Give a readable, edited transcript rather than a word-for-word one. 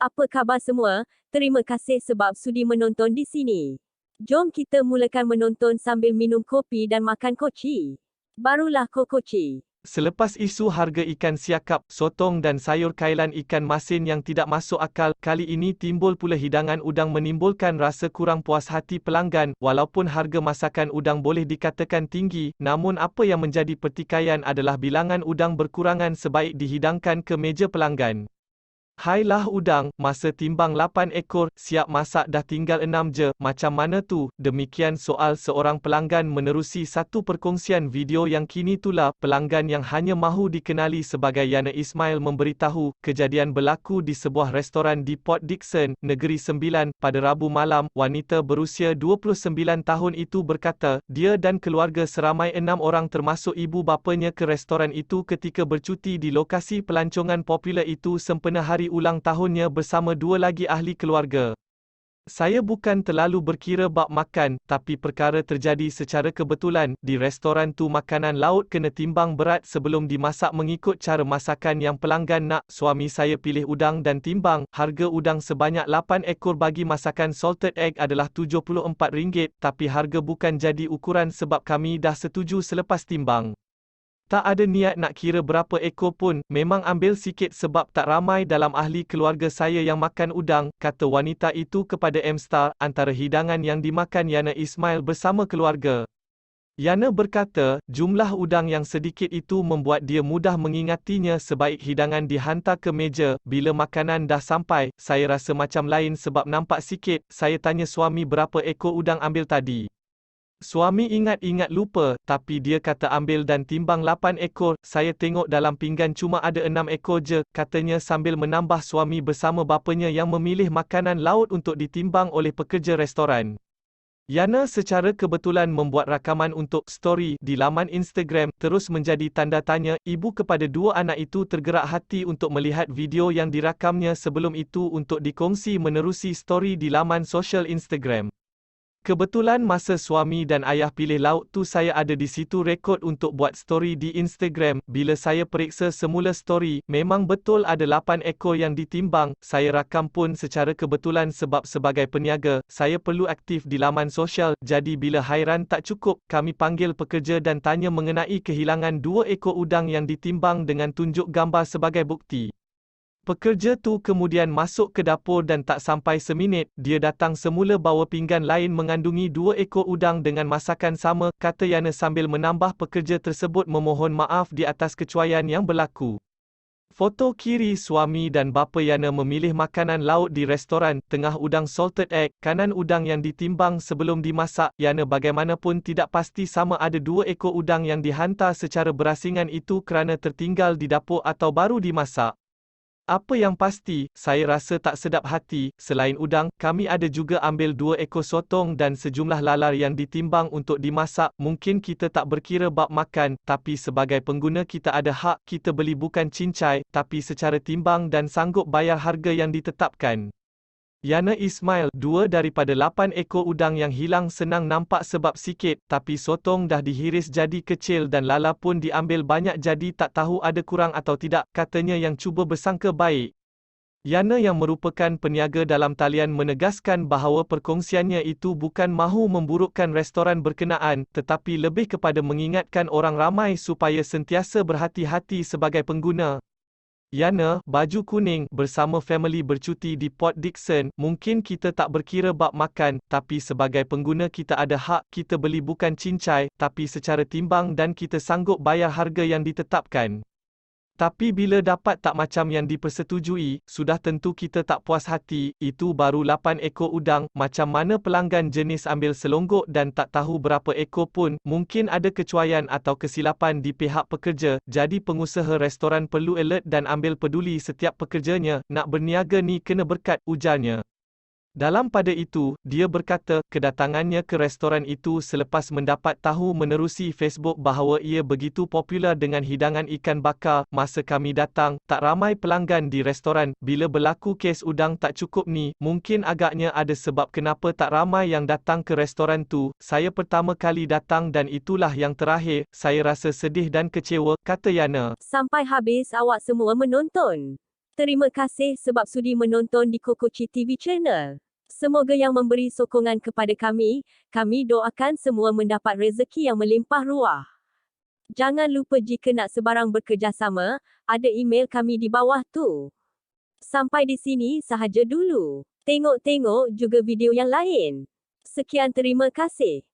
Apa khabar semua? Terima kasih sebab sudi menonton di sini. Jom kita mulakan menonton sambil minum kopi dan makan koci. Barulah kokoci. Selepas isu harga ikan siakap, sotong dan sayur kailan ikan masin yang tidak masuk akal, kali ini timbul pula hidangan udang menimbulkan rasa kurang puas hati pelanggan. Walaupun harga masakan udang boleh dikatakan tinggi, namun apa yang menjadi pertikaian adalah bilangan udang berkurangan sebaik dihidangkan ke meja pelanggan. Hailah udang, masa timbang 8 ekor, siap masak dah tinggal 6 je, macam mana tu? Demikian soal seorang pelanggan menerusi satu perkongsian video yang kini itulah, pelanggan yang hanya mahu dikenali sebagai Yana Ismail memberitahu, kejadian berlaku di sebuah restoran di Port Dickson, Negeri Sembilan, pada Rabu malam. Wanita berusia 29 tahun itu berkata, dia dan keluarga seramai 6 orang termasuk ibu bapanya ke restoran itu ketika bercuti di lokasi pelancongan popular itu sempena hari ulang tahunnya bersama dua lagi ahli keluarga. Saya bukan terlalu berkira bab makan, tapi perkara terjadi secara kebetulan. Di restoran tu makanan laut kena timbang berat sebelum dimasak mengikut cara masakan yang pelanggan nak. Suami saya pilih udang dan timbang. Harga udang sebanyak 8 ekor bagi masakan salted egg adalah RM74, tapi harga bukan jadi ukuran sebab kami dah setuju selepas timbang. Tak ada niat nak kira berapa ekor pun, memang ambil sikit sebab tak ramai dalam ahli keluarga saya yang makan udang, kata wanita itu kepada M-Star. Antara hidangan yang dimakan Yana Ismail bersama keluarga. Yana berkata, jumlah udang yang sedikit itu membuat dia mudah mengingatinya sebaik hidangan dihantar ke meja. Bila makanan dah sampai, saya rasa macam lain sebab nampak sikit. Saya tanya suami berapa ekor udang ambil tadi. Suami ingat-ingat lupa, tapi dia kata ambil dan timbang 8 ekor. Saya tengok dalam pinggan cuma ada 6 ekor je, katanya sambil menambah suami bersama bapanya yang memilih makanan laut untuk ditimbang oleh pekerja restoran. Yana secara kebetulan membuat rakaman untuk story di laman Instagram, terus menjadi tanda tanya. Ibu kepada dua anak itu tergerak hati untuk melihat video yang dirakamnya sebelum itu untuk dikongsi menerusi story di laman sosial Instagram. Kebetulan masa suami dan ayah pilih laut tu saya ada di situ rekod untuk buat story di Instagram. Bila saya periksa semula story, memang betul ada 8 ekor yang ditimbang. Saya rakam pun secara kebetulan sebab sebagai peniaga, saya perlu aktif di laman sosial. Jadi bila hairan tak cukup, kami panggil pekerja dan tanya mengenai kehilangan 2 ekor udang yang ditimbang dengan tunjuk gambar sebagai bukti. Pekerja tu kemudian masuk ke dapur dan tak sampai seminit, dia datang semula bawa pinggan lain mengandungi 2 ekor udang dengan masakan sama, kata Yana sambil menambah pekerja tersebut memohon maaf di atas kecuaian yang berlaku. Foto kiri suami dan bapa Yana memilih makanan laut di restoran, tengah udang salted egg, kanan udang yang ditimbang sebelum dimasak. Yana bagaimanapun tidak pasti sama ada 2 ekor udang yang dihantar secara berasingan itu kerana tertinggal di dapur atau baru dimasak. Apa yang pasti, saya rasa tak sedap hati. Selain udang, kami ada juga ambil 2 ekor sotong dan sejumlah lalar yang ditimbang untuk dimasak. Mungkin kita tak berkira bab makan, tapi sebagai pengguna kita ada hak. Kita beli bukan cincai, tapi secara timbang dan sanggup bayar harga yang ditetapkan. Yana Ismail, 2 daripada 8 ekor udang yang hilang senang nampak sebab sikit, tapi sotong dah dihiris jadi kecil dan lala pun diambil banyak jadi tak tahu ada kurang atau tidak, katanya yang cuba bersangka baik. Yana yang merupakan peniaga dalam talian menegaskan bahawa perkongsiannya itu bukan mahu memburukkan restoran berkenaan, tetapi lebih kepada mengingatkan orang ramai supaya sentiasa berhati-hati sebagai pengguna. Yana, baju kuning, bersama family bercuti di Port Dickson. Mungkin kita tak berkira bab makan, tapi sebagai pengguna kita ada hak. Kita beli bukan cincai, tapi secara timbang dan kita sanggup bayar harga yang ditetapkan. Tapi bila dapat tak macam yang dipersetujui, sudah tentu kita tak puas hati. Itu baru 8 ekor udang, macam mana pelanggan jenis ambil selonggok dan tak tahu berapa ekor pun. Mungkin ada kecuaian atau kesilapan di pihak pekerja, jadi pengusaha restoran perlu alert dan ambil peduli setiap pekerjanya. Nak berniaga ni kena berkat, ujarnya. Dalam pada itu, dia berkata, kedatangannya ke restoran itu selepas mendapat tahu menerusi Facebook bahawa ia begitu popular dengan hidangan ikan bakar. Masa kami datang, tak ramai pelanggan di restoran. Bila berlaku kes udang tak cukup ni, mungkin agaknya ada sebab kenapa tak ramai yang datang ke restoran tu. Saya pertama kali datang dan itulah yang terakhir. Saya rasa sedih dan kecewa, kata Yana. Sampai habis awak semua menonton. Terima kasih sebab sudi menonton di Kokoci TV Channel. Semoga yang memberi sokongan kepada kami doakan semua mendapat rezeki yang melimpah ruah. Jangan lupa jika nak sebarang bekerjasama, ada email kami di bawah tu. Sampai di sini sahaja dulu. Tengok-tengok juga video yang lain. Sekian, terima kasih.